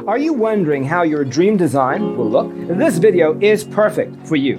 Are you wondering how your dream design will look? This video is perfect for you.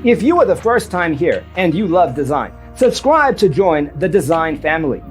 If you are the first time here and you love design, subscribe to join the design family.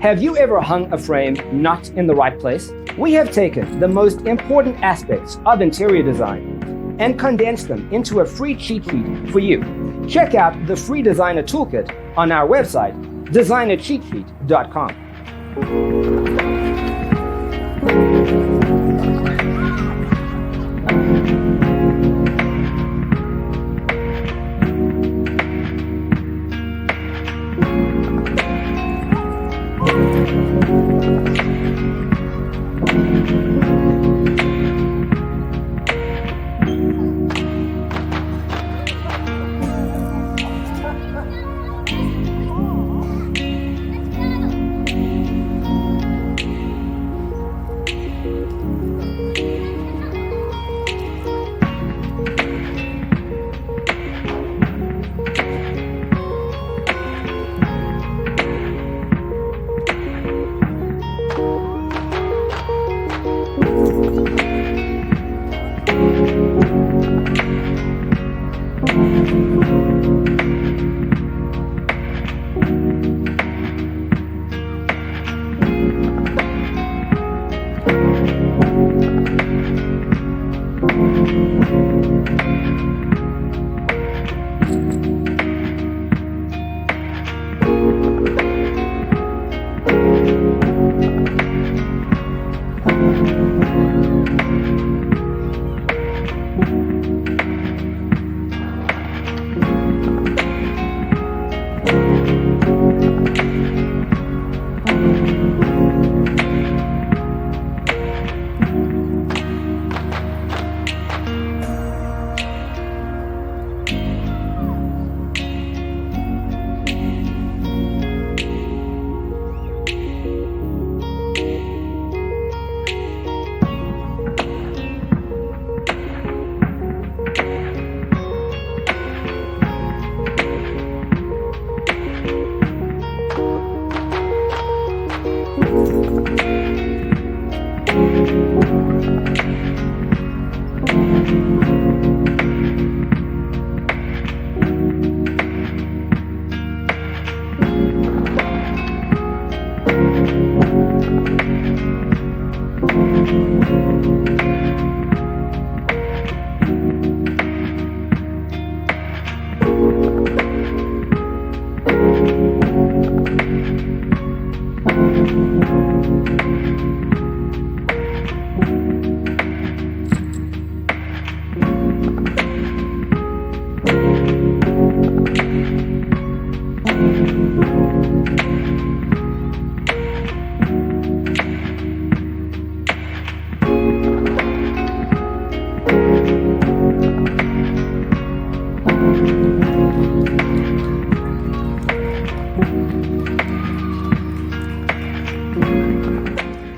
Have you ever hung a frame not in the right place? We have taken the most important aspects of interior design and condensed them into a free cheat sheet for you. Check out the free designer toolkit on our website, designercheatsheet.com.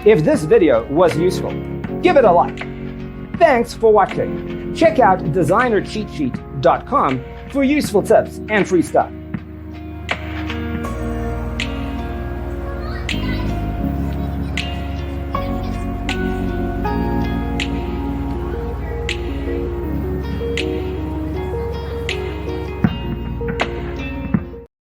If this video was useful, give it a like. Thanks for watching. Check out designercheatsheet.com for useful tips and free stuff.